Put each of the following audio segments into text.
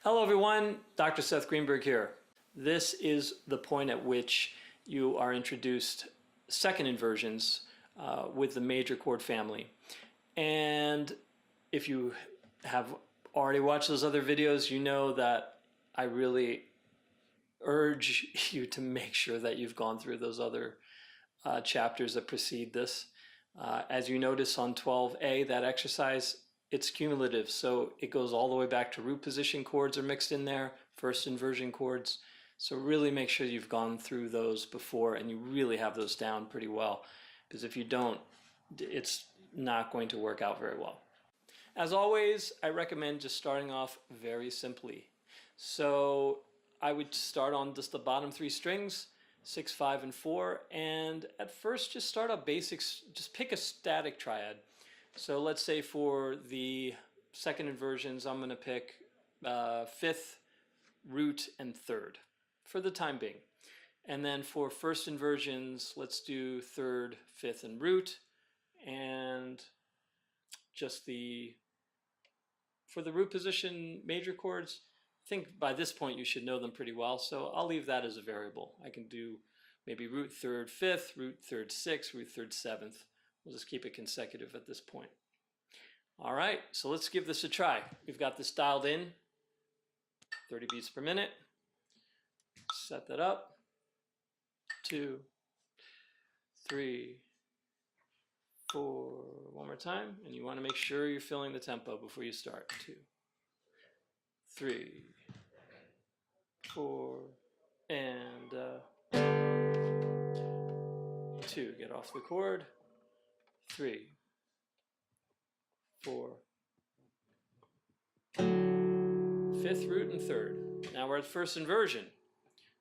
Hello everyone, Dr. Seth Greenberg here. This is the point at which you are introduced second inversions with the major chord family. And if you have already watched those other videos, you know that I really urge you to make sure that you've gone through those other chapters that precede this. As you notice on 12A, that exercise, it's cumulative, so it goes all the way back to root position chords are mixed in there, first inversion chords. So really make sure you've gone through those before and you really have those down pretty well, because if you don't, it's not going to work out very well. As always, I recommend just starting off very simply. So I would start on just the bottom three strings, 6, 5, and 4, and at first just start out basics, just pick a static triad. So let's say for the second inversions, I'm going to pick fifth, root, and third for the time being. And then for first inversions, let's do third, fifth, and root. And just for the root position major chords, I think by this point you should know them pretty well. So I'll leave that as a variable. I can do maybe root third, fifth, root third, sixth, root third, seventh. We'll just keep it consecutive at this point. All right, so let's give this a try. We've got this dialed in, 30 beats per minute. Set that up. 2, 3, 4. One more time, and you want to make sure you're feeling the tempo before you start. 2, 3, 4, and 2. Get off the chord. 3, 4, fifth, root, and third. Now we're at first inversion.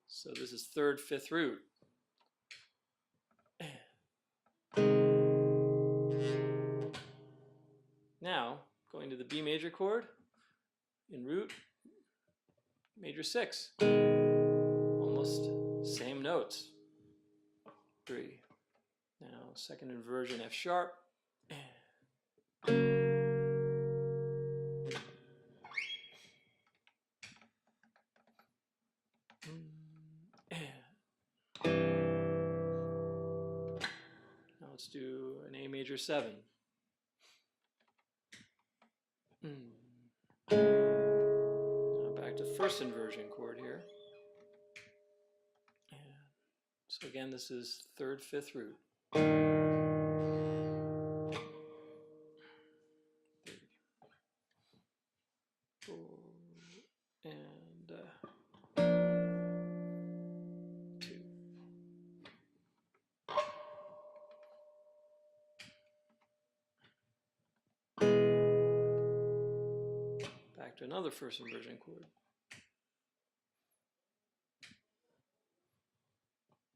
So this is third, fifth, root. Now, going to the B major chord, in root, major 6. Almost same notes. 3. Now, second inversion, F sharp. Now let's do an A major 7. Now back to first inversion chord here. And so again, this is third, fifth, root. 3, 4, and 2. Back to another first inversion chord.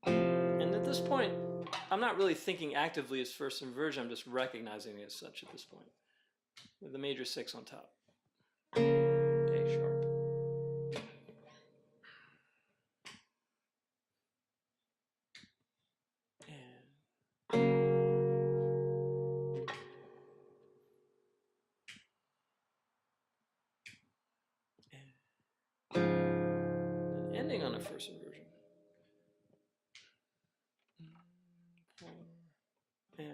And at this point, I'm not really thinking actively as first inversion, I'm just recognizing it as such at this point, with the major 6 on top. A sharp. And ending on a first inversion. 4, and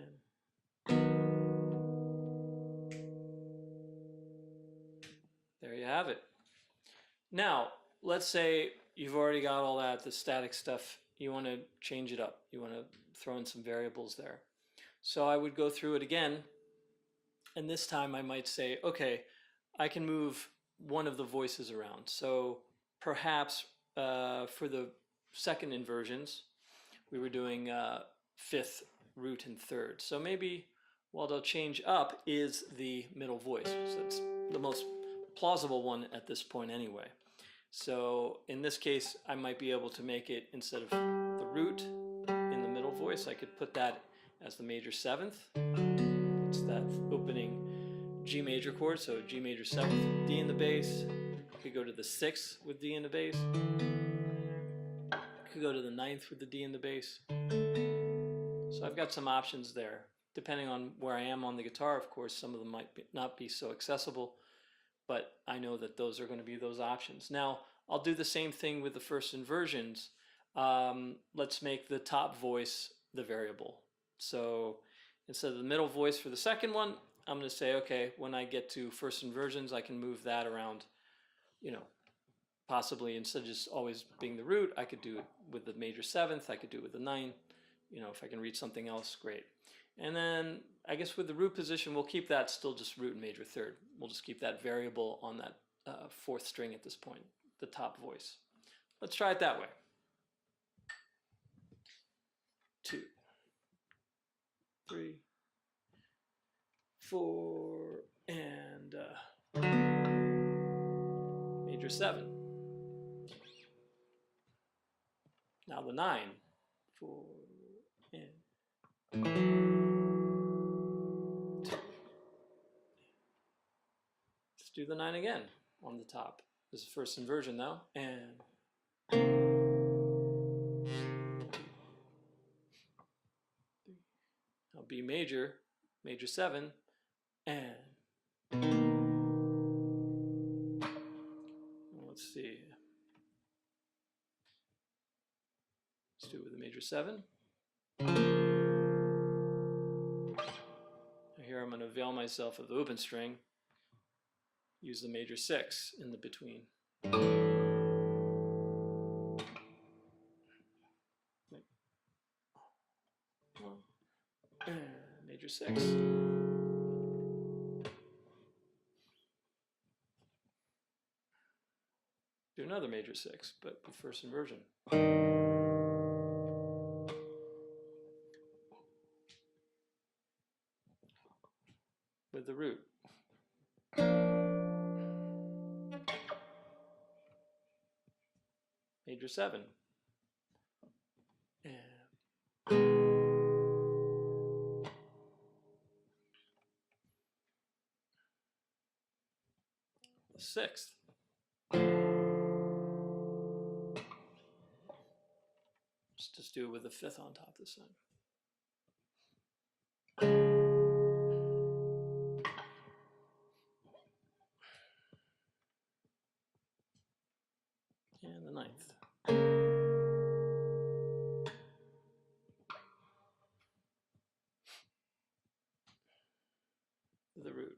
there you have it. Now, let's say you've already got all that, the static stuff, you want to change it up. You want to throw in some variables there. So I would go through it again, and this time I might say, okay, I can move one of the voices around. So perhaps for the second inversions, we were doing fifth, root, and third. So maybe what I'll change up is the middle voice. So that's the most plausible one at this point anyway. So in this case, I might be able to make it, instead of the root in the middle voice, I could put that as the major 7th. It's that opening G major chord, so G major 7th, D in the bass. I could go to the 6th with D in the bass. I could go to the 9th with the D in the bass. So I've got some options there. Depending on where I am on the guitar, of course, some of them might not be so accessible. but I know that those are going to be those options. Now, I'll do the same thing with the first inversions. Let's make the top voice the variable. So instead of the middle voice for the second one, I'm going to say, okay, when I get to first inversions, I can move that around, you know, possibly instead of just always being the root, I could do it with the major seventh, I could do it with the ninth. You know, if I can read something else, great. And then I guess with the root position, we'll keep that still just root and major third. We'll just keep that variable on that fourth string at this point, the top voice. Let's try it that way. 2, 3, 4, and major 7. Now the 9, 4, and 2. Let's do the 9 again on the top. This is first inversion now, and now B major, major 7, and let's see. Let's do it with the major 7. Here I'm going to avail myself of the open string. Use the major 6 in the between. Major 6. Do another major 6, but with first inversion. With the root. Major 7. And the 6th. Let's just do it with the 5th on top this time. And the 9th. The root.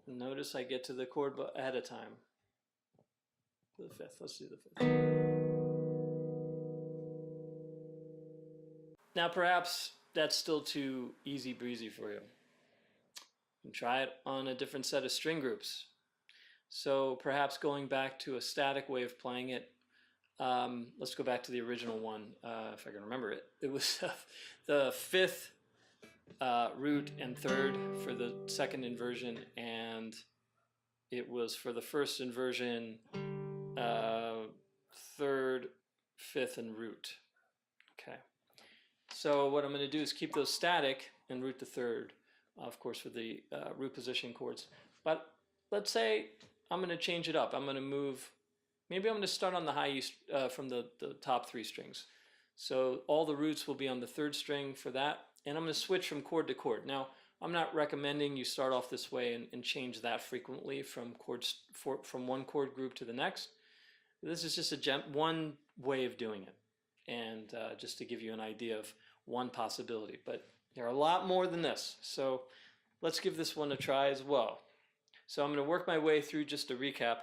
And notice I get to the chord ahead of time. The 5th. Let's do the 5th. Now perhaps that's still too easy breezy for you. And try it on a different set of string groups. So perhaps going back to a static way of playing it. Let's go back to the original one, if I can remember it. It was the 5th root and 3rd for the second inversion, and it was for the first inversion 3rd, 5th, and root. Okay. So what I'm going to do is keep those static and root the 3rd, of course, for the root position chords. But let's say I'm going to change it up. I'm going to move. Maybe I'm going to start on the high E from the top 3 strings. So all the roots will be on the 3rd string for that. And I'm going to switch from chord to chord. Now, I'm not recommending you start off this way and change that frequently from from one chord group to the next. This is just one way of doing it. And just to give you an idea of one possibility. But there are a lot more than this. So let's give this one a try as well. So I'm going to work my way through just to recap.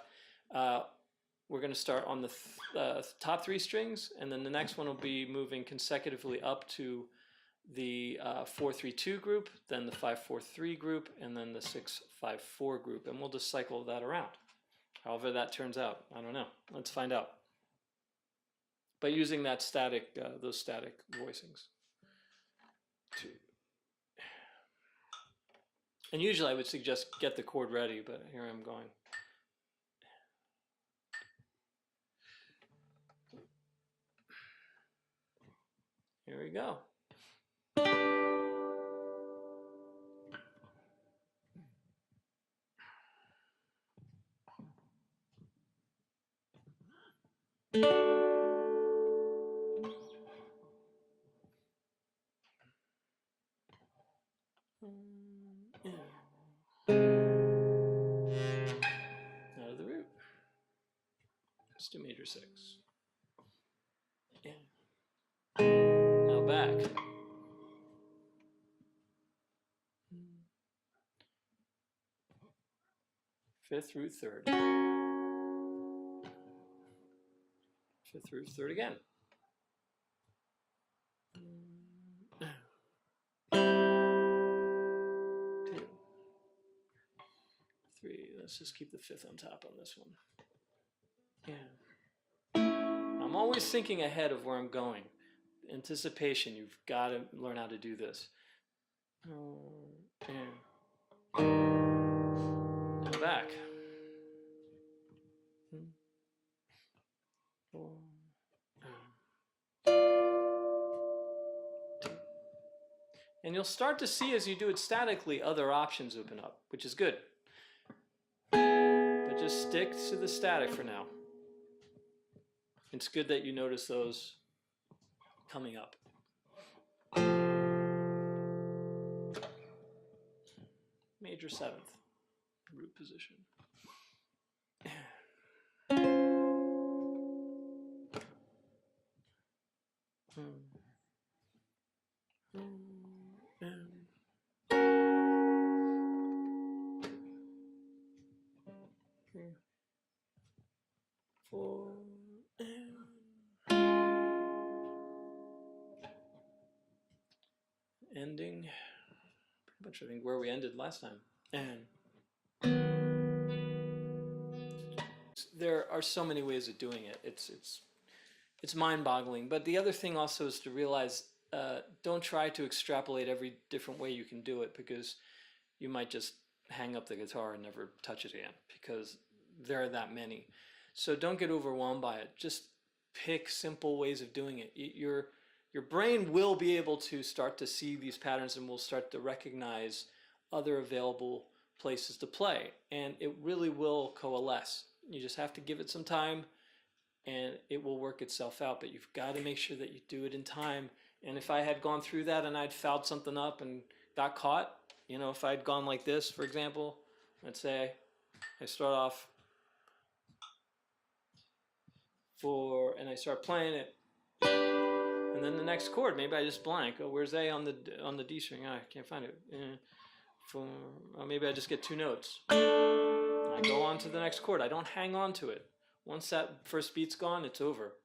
We're going to start on the top 3 strings, and then the next one will be moving consecutively up to the 4-3-2 group, then the 5-4-3 group, and then the 6-5-4 group. And we'll just cycle that around. However that turns out, I don't know. Let's find out. But using that static, those static voicings. 2. And usually I would suggest get the chord ready, but here I'm going. Here we go. let's do major 6. Yeah. Now back. Fifth root third. Fifth root third again. 2, 3. Let's just keep the fifth on top on this one. Yeah. I'm always thinking ahead of where I'm going. Anticipation, you've got to learn how to do this. Yeah. Now back. 4. And you'll start to see as you do it statically other options open up, which is good. But just stick to the static for now. It's good that you notice those coming up. Major 7th, root position. Four, ending pretty much I think where we ended last time. And there are so many ways of doing it. It's mind-boggling. But the other thing also is to realize don't try to extrapolate every different way you can do it, because you might just hang up the guitar and never touch it again, because there are that many. So don't get overwhelmed by it. Just pick simple ways of doing it. Your brain will be able to start to see these patterns and will start to recognize other available places to play. And it really will coalesce. You just have to give it some time and it will work itself out. But you've got to make sure that you do it in time. And if I had gone through that and I'd fouled something up and got caught, you know, if I'd gone like this, for example, let's say I start off and I start playing it, and then the next chord, maybe I just blank. Oh, where's A on the D string? Oh, I can't find it. Maybe I just get 2 notes. I go on to the next chord. I don't hang on to it. Once that first beat's gone, it's over.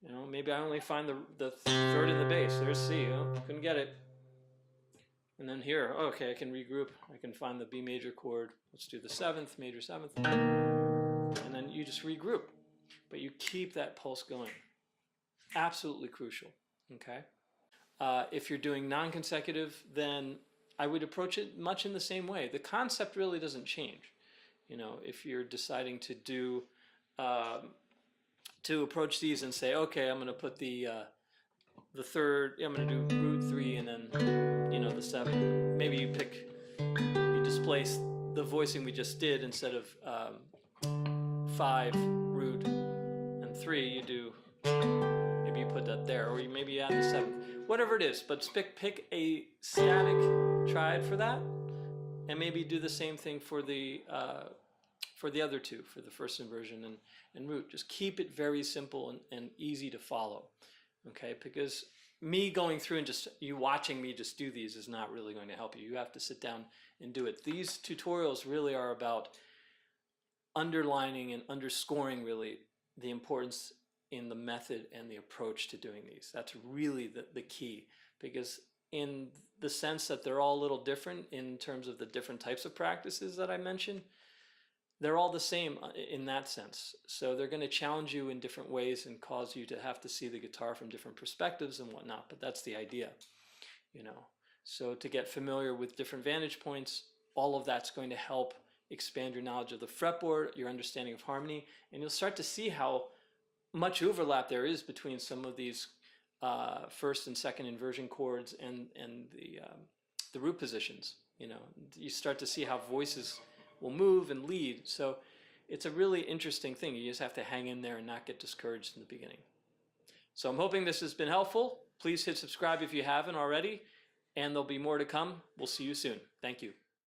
You know, maybe I only find the third in the bass. There's C. Oh, couldn't get it. And then here, okay, I can regroup. I can find the B major chord. Let's do the 7th, major 7th. And then you just regroup. But you keep that pulse going. Absolutely crucial, okay? If you're doing non-consecutive, then I would approach it much in the same way. The concept really doesn't change. You know, if you're deciding to do, to approach these and say, okay, I'm going to put the third, I'm going to do root 3 and then, you know, the 7. Maybe you displace the voicing we just did. Instead of 5, root, and 3, you do, maybe you put that there, or maybe you add the 7th, whatever it is. But pick a static triad for that, and maybe do the same thing for the other 2, for the first inversion and root. Just keep it very simple and easy to follow, okay? Because me going through and just you watching me just do these is not really going to help you. You have to sit down and do it. These tutorials really are about underlining and underscoring really the importance in the method and the approach to doing these. That's really the key, because in the sense that they're all a little different in terms of the different types of practices that I mentioned, they're all the same in that sense. So they're going to challenge you in different ways and cause you to have to see the guitar from different perspectives and whatnot, but that's the idea, you know. So to get familiar with different vantage points, all of that's going to help expand your knowledge of the fretboard, your understanding of harmony, and you'll start to see how much overlap there is between some of these first and second inversion chords and the root positions. You know, you start to see how voices will move and lead. So it's a really interesting thing. You just have to hang in there and not get discouraged in the beginning. So I'm hoping this has been helpful. Please hit subscribe if you haven't already, and there'll be more to come. We'll see you soon. Thank you.